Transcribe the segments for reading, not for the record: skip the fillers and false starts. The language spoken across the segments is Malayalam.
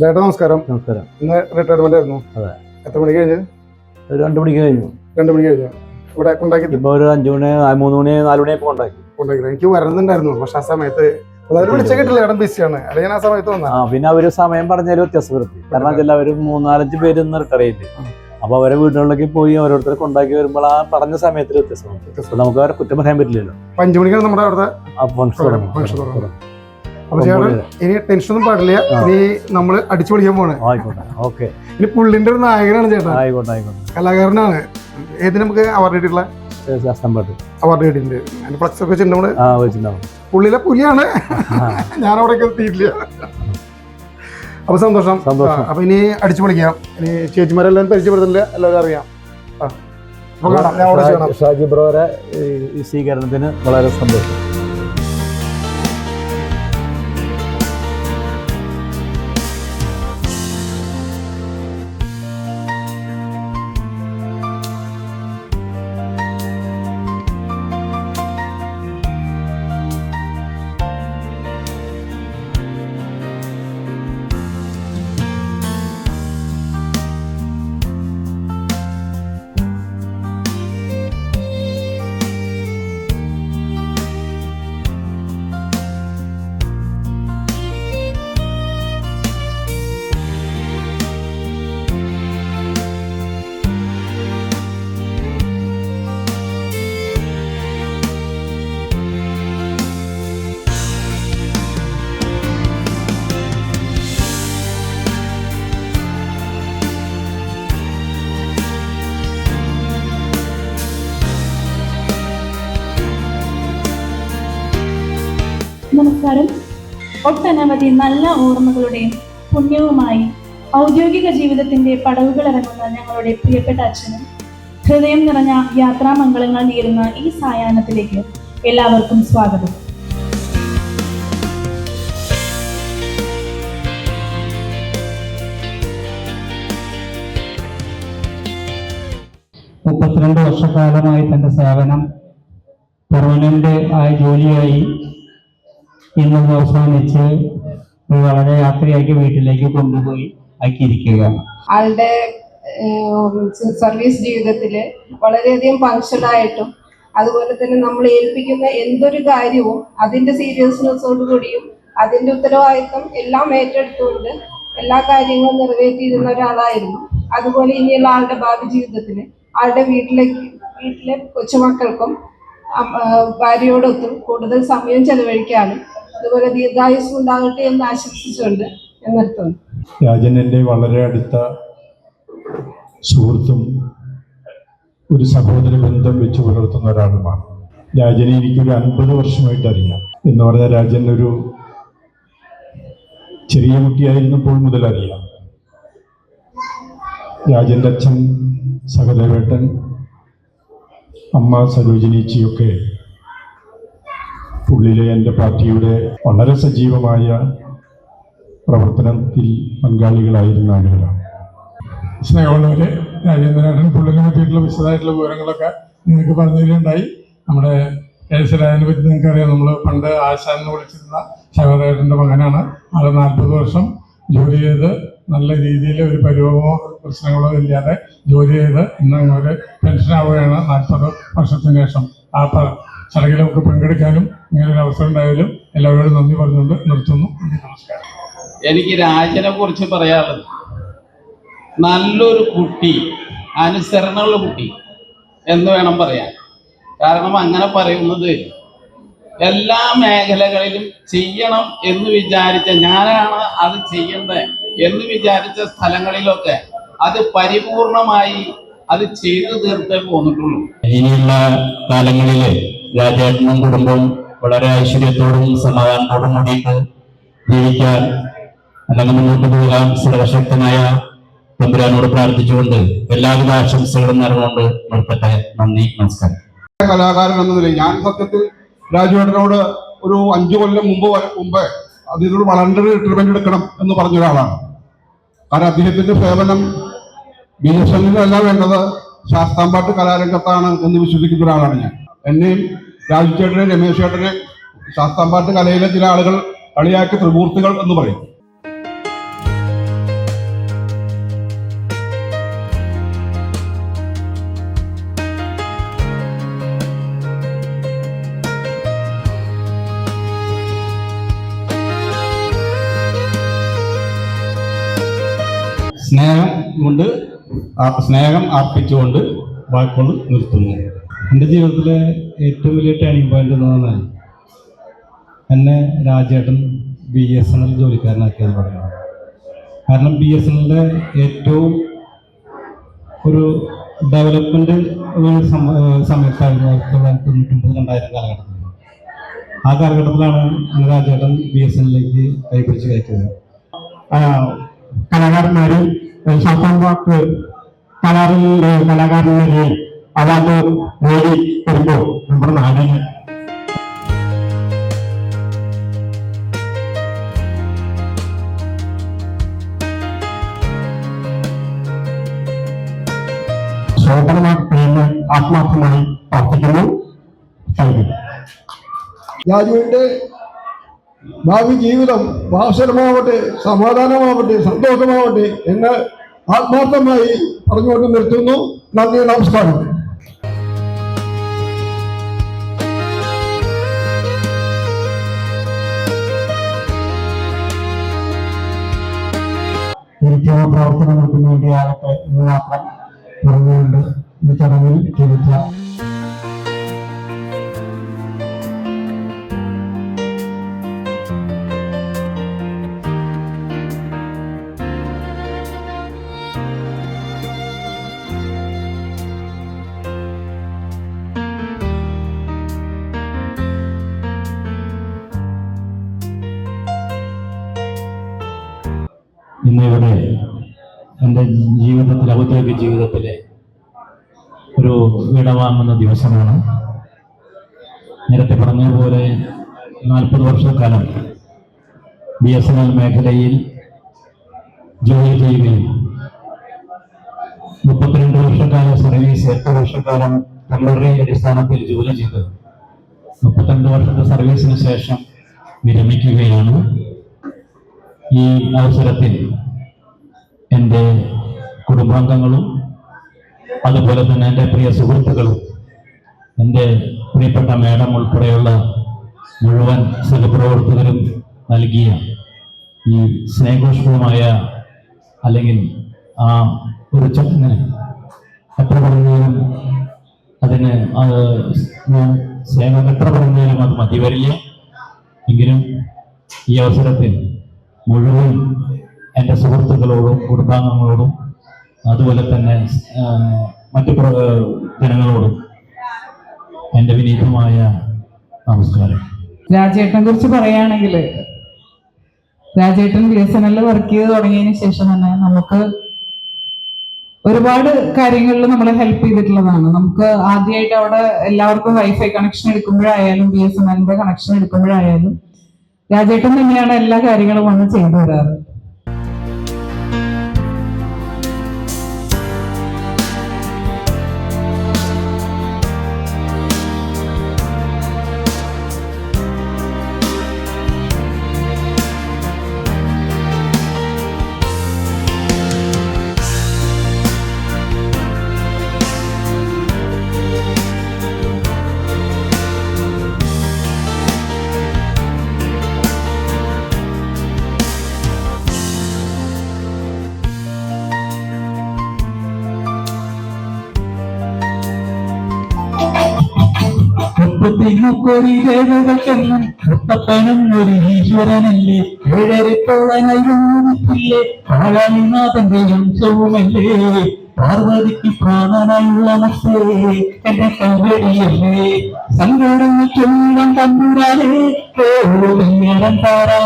ചേട്ടാ നമസ്കാരം. നമസ്കാരം. ഇന്ന് റിട്ടയർമെന്റ് ആയിരുന്നു. അതെ. എത്ര മണിക്ക് കഴിഞ്ഞു? 2 മണിക്ക് കഴിഞ്ഞു. 2 മണിക്ക് കഴിഞ്ഞു. ഇവിടെ കൊണ്ടാക്കി ഇപ്പൊ ഒരു 5 മണി 3 മണി 4 മണിയൊക്കെ കൊണ്ടാക്കി. എനിക്ക് വരുന്നുണ്ടായിരുന്നു, പക്ഷെ ആ സമയത്ത് വിളിച്ച കിട്ടില്ല, ഇടം ബിസിയാണ്. അല്ലെങ്കിൽ ഞാൻ ആ സമയത്ത് വന്നാ. പിന്നെ അവര് സമയം പറഞ്ഞാലും വ്യത്യാസം വരുത്തി. കാരണം വെച്ചാൽ അവര് 3-4 പേര് ഇന്ന് റിട്ടയർ ചെയ്ത്, അപ്പൊ അവരെ വീടുകളിലേക്ക് പോയി ഓരോരുത്തരെ കൊണ്ടാക്കി വരുമ്പോൾ ആ പറഞ്ഞ സമയത്തിൽ വ്യത്യാസം. നമുക്ക് അവരെ കുറ്റം പറയാൻ പറ്റില്ലല്ലോ. 5 മണിക്കാണ് നമ്മുടെ അവിടുത്തെ അപ്പൊ ചേട്ടൻ ഇനി ടെൻഷനൊന്നും പാടില്ല. ഇനി നമ്മള് അടിച്ചു പൊളിക്കാൻ പോണേ. ആയിക്കോട്ടെ, ഓക്കെ. ഇനി പുള്ളിന്റെ ഒരു നായകനാണ് ചേട്ടൻ. ആയിക്കോട്ടെ. കലാകാരനാണ്. ഏത് നമുക്ക് അവാർഡ് കിട്ടിയിട്ടുള്ള അവാർഡ് കിട്ടിയിട്ടുണ്ട്. അതിന്റെ ഫ്ലക്സ് ഒക്കെ വെച്ചിട്ടുണ്ടാവും. പുള്ളിയിലെ പുലിയാണ്. ഞാൻ അവിടേക്ക് എത്തിയിട്ടില്ല. അപ്പൊ സന്തോഷം. അപ്പൊ ഇനി അടിച്ചു പൊളിക്കാം. ഇനി ചേച്ചിമാരെല്ലാം പരിചയപ്പെടുത്തില്ല, എല്ലാവരും അറിയാം. ഷാജി ബ്രോയുടെ ഈ സ്വീകരണത്തിന് വളരെ സന്തോഷം. നമസ്കാരം. ഒട്ടനവധി നല്ല ഓർമ്മകളുടെയും പുണ്യവുമായി ഔദ്യോഗിക ജീവിതത്തിന്റെ പടവുകളിറങ്ങുന്ന ഞങ്ങളുടെ പ്രിയപ്പെട്ട അച്ഛനും ഹൃദയം നിറഞ്ഞ യാത്രാമംഗളങ്ങൾ നേരുന്ന ഈ സായാഹ്നത്തിലേക്ക് എല്ലാവർക്കും സ്വാഗതം. മുപ്പത്തിരണ്ട് വർഷക്കാലമായി തന്റെ സേവനം പെർമനന്റ് ആയ ജോലിയായി ഇന്ന് അവസാനിച്ച് വളരെ യാത്രയാക്കി വീട്ടിലേക്ക് കൊണ്ടുപോയി ആക്കിയിരിക്കുകയാണ്. ആളുടെ സർവീസ് ജീവിതത്തില് വളരെയധികം ഫങ്ഷനായിട്ടും അതുപോലെ തന്നെ നമ്മൾ ഏൽപ്പിക്കുന്ന എന്തൊരു കാര്യവും അതിന്റെ സീരിയസ്നെസ്സോടു കൂടിയും അതിന്റെ ഉത്തരവാദിത്വം എല്ലാം ഏറ്റെടുത്തുകൊണ്ട് എല്ലാ കാര്യങ്ങളും നിറവേറ്റിയിരുന്ന ഒരാളായിരുന്നു. അതുപോലെ ഇനിയുള്ള ആളുടെ ഭാവി ജീവിതത്തില് ആളുടെ വീട്ടിലെ കൊച്ചുമക്കൾക്കും ഭാര്യയോടൊത്തും കൂടുതൽ സമയം ചെലവഴിക്കാനും അതുപോലെ ദീർഘായുസ് ഉണ്ടാകട്ടെ എന്ന് ആശംസിച്ചുകൊണ്ട് ഞാൻ നിർത്തുന്നു. രാജൻ എൻ്റെ വളരെ അടുത്ത സുഹൃത്തും ഒരു സഹോദര ബന്ധം വെച്ച് പുലർത്തുന്ന ഒരാളുമാണ്. രാജനെ എനിക്കൊരു 50 വർഷമായിട്ട് അറിയാം. എന്ന് പറഞ്ഞാൽ രാജൻ ഒരു ചെറിയ കുട്ടിയായിരുന്നപ്പോൾ മുതൽ അറിയാം. രാജൻ്റെ അച്ഛൻ സഹദേവേട്ടൻ, അമ്മ സരോജിനിച്ചിയൊക്കെ പുള്ളിയിലെ എൻ്റെ പാർട്ടിയുടെ വളരെ സജീവമായ പ്രവർത്തനത്തിൽ പങ്കാളികളായിരുന്ന ആളുകളാണ്. സ്നേഹമുള്ളവരെ, രാജേന്ദ്രനാഥൻ പുള്ളിനെ പറ്റിയിട്ടുള്ള വിശദമായിട്ടുള്ള വിവരങ്ങളൊക്കെ നിങ്ങൾക്ക് പറഞ്ഞതിലുണ്ടായി. നമ്മുടെ കേശരാജനെ പറ്റി നിങ്ങൾക്കറിയാം. നമ്മൾ പണ്ട് ആശാൻ എന്ന് വിളിച്ചിരുന്ന ശങ്കരേട്ടൻ്റെ മകനാണ്. ആള് 40 വർഷം ജോലി ചെയ്ത് നല്ല രീതിയിൽ ഒരു പരിവമോ പ്രശ്നങ്ങളോ ഇല്ലാതെ ജോലി ചെയ്ത് ഇന്ന് ഒരു പെൻഷനാവുകയാണ് 40 വർഷത്തിന് ശേഷം. ആ ചടങ്ങിൽ നമുക്ക് പങ്കെടുക്കാനും ഇങ്ങനെ ഒരു അവസരം ഉണ്ടായാലും എല്ലാവരോടും നന്ദി പറഞ്ഞുകൊണ്ട് നിർത്തുന്നു. നമസ്കാരം. എനിക്ക് രാജനെ കുറിച്ച് പറയാനുള്ളത്, നല്ലൊരു കുട്ടി, അനുസരണമുള്ള കുട്ടി എന്ന് വേണം പറയാൻ. കാരണം അങ്ങനെ പറയുന്നത് എല്ലാ മേഖലകളിലും ചെയ്യണം എന്ന് വിചാരിച്ച, ഞാനാണ് അത് ചെയ്യേണ്ടത് എന്ന് വിചാരിച്ച സ്ഥലങ്ങളിലൊക്കെ അത് പരിപൂർണമായി അത് ചെയ്തു തീർത്തേ പോന്നിട്ടുള്ളൂ. ഇനിയുള്ള കാലങ്ങളില് രാജേട്ടനും കുടുംബവും വളരെ ഐശ്വര്യത്തോടും സമാധാനത്തോടും കൂടിയിട്ട് ജീവിക്കാൻ, അല്ലെങ്കിൽ മുന്നോട്ട് പോകാൻ സർവശക്തനായ തമ്പുരാനോട് പ്രാർത്ഥിച്ചുകൊണ്ട് എല്ലാവിധ ആശംസകളും നേർന്നുകൊണ്ട് നിർത്തട്ടെ. നന്ദി, നമസ്കാരം. കലാകാരൻ എന്ന നിലയിൽ ഞാൻ സത്യത്തിൽ രാജുവേട്ടനോട് ഒരു 5 കൊല്ലം മുമ്പ് അതിനൊരു വളണ്ടറി റിട്ടയർമെന്റ് എടുക്കണം എന്ന് പറഞ്ഞ ഒരാളാണ്. കാരണം അദ്ദേഹത്തിന്റെ സേവനം BSNലല്ല വേണ്ടത്, ശാസ്താംപാട്ട് കലാരംഗത്താണ് എന്ന് വിശ്വസിക്കുന്ന ഒരാളാണ് ഞാൻ. എന്നെയും രാജു ചേട്ടനെ, രമേശ് ചേട്ടനെ ശാസ്താംപാട്ട് കലയിലെ ചില ആളുകൾ കളിയാക്കി ത്രിമൂർത്തികൾ എന്ന് പറയും. സ്നേഹം അർപ്പിച്ചുകൊണ്ട് വാക്കുകൾ നിർത്തുന്നു. എൻ്റെ ജീവിതത്തിലെ ഏറ്റവും വലിയ ടേണിംഗ് പോയിന്റ് എന്ന് പറഞ്ഞാൽ എന്നെ രാജേട്ടൻ BSNL ജോലിക്കാരനാക്കിയത് പറഞ്ഞതാണ്. കാരണം BSNLിൻ്റെ ഏറ്റവും ഒരു ഡെവലപ്മെൻറ്റ് സമയത്തായിരുന്നു 1999-2000 കാലഘട്ടത്തിൽ. ആ കാലഘട്ടത്തിലാണ് രാജേട്ടൻ BSNLിലേക്ക് കൈപിടിച്ച് കയറ്റിയത്. കലാകാരന്മാരും ശാസ്താംപാട്ട് കലാകാരന്മാരെ അവാർഡ് നേടി വരുമ്പോൾ നമ്മുടെ നാടിന് ശോഭനമാകട്ടെയെന്ന് ആത്മാർത്ഥമായി പ്രാർത്ഥിക്കുന്നു. രാജുവിൻ്റെ ഭാവി ജീവിതം വാസനമാവട്ടെ, സമാധാനമാവട്ടെ, സന്തോഷമാവട്ടെ എന്ന് ആത്മാർത്ഥമായി പറഞ്ഞുകൊണ്ട് നിർത്തുന്നു. നന്ദി, നമസ്കാരം. പ്രവർത്തനങ്ങൾക്ക് വേണ്ടിയാകട്ടെ എന്ന് മാത്രം പറഞ്ഞുകൊണ്ട് ഈ ചടങ്ങിൽ ക്ഷണിച്ച ഇന്നിവിടെ എൻ്റെ ജീവിതത്തിൽ, ഔദ്യോഗിക ജീവിതത്തിലെ ഒരു വിടവാങ്ങുന്ന ദിവസമാണ്. നേരത്തെ പറഞ്ഞതുപോലെ 40 വർഷക്കാലം BSNL മേഖലയിൽ ജോലി ചെയ്യുകയും 32 വർഷക്കാലം സർവീസ്, 8 വർഷക്കാലം ടെമ്പററി അടിസ്ഥാനത്തിൽ ജോലി ചെയ്ത് 32 വർഷത്തെ സർവീസിന് ശേഷം വിരമിക്കുകയാണ്. ഈ അവസരത്തിൽ എൻ്റെ കുടുംബാംഗങ്ങളും അതുപോലെ തന്നെ എൻ്റെ പ്രിയ സുഹൃത്തുക്കളും എൻ്റെ പ്രിയപ്പെട്ട മേഡം ഉൾപ്പെടെയുള്ള മുഴുവൻ സഹപ്രവർത്തകരും നൽകിയ ഈ സ്നേഹോഷ്മമായ അല്ലെങ്കിൽ ആ ഒരു ചടങ്ങിന് എത്ര പറഞ്ഞാലും അതിന് സ്നേഹം എത്ര പറഞ്ഞാലും അത് മതി വരില്ല. എങ്കിലും ഈ അവസരത്തിൽ മുഴുവൻ എൻ്റെ സുഹൃത്തുക്കളോടും കുടുംബാംഗങ്ങളോടും അതുപോലെ തന്നെ മറ്റു ജനങ്ങളോടും എൻ്റെ വിനീതമായ നമസ്കാരം. രാജേട്ടനെ കുറിച്ച് പറയുകയാണെങ്കിൽ, രാജേട്ടൻ BSNL വർക്ക് ചെയ്ത് തുടങ്ങിയതിന് ശേഷം തന്നെ നമുക്ക് ഒരുപാട് കാര്യങ്ങളിൽ നമ്മളെ ഹെൽപ്പ് ചെയ്തിട്ടുള്ളതാണ്. നമുക്ക് ആദ്യമായിട്ട് അവിടെ എല്ലാവർക്കും വൈഫൈ കണക്ഷൻ എടുക്കുമ്പോഴായാലും BSNLന്റെ കണക്ഷൻ എടുക്കുമ്പോഴായാലും രാജേട്ടൻ തന്നെയാണ് എല്ലാ കാര്യങ്ങളും വന്ന് ചെയ്തു തരാറ്. ദേവകൾക്കെന്നും മുത്തപ്പനും ഒരു ഈശ്വരനല്ലേ, ഏഴരത്തോളനായില്ലേ, കാളാനിനാഥന്റെ വംശവുമല്ലേ, പാർവതിക്ക് പ്രാണനായുള്ള മക്കളേ എന്റെ കവടിയല്ലേ, സങ്കടങ്ങൾ ചൊല്ലാൻ തമ്പുരാനേ കേളം താരാ.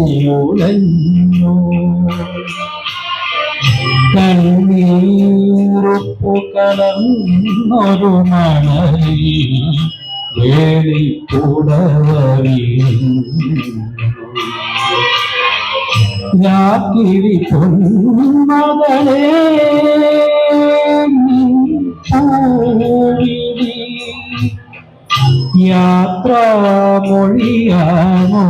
തീരമാലകളാടിയുലഞ്ഞു കണ്ണീരുപ്പു കലർന്നൊരു മണലിൽ വേലിപ്പുടവീഴുന്നു രാത്രി പൊന്മകളെ യാത്രാമൊഴിയാണോ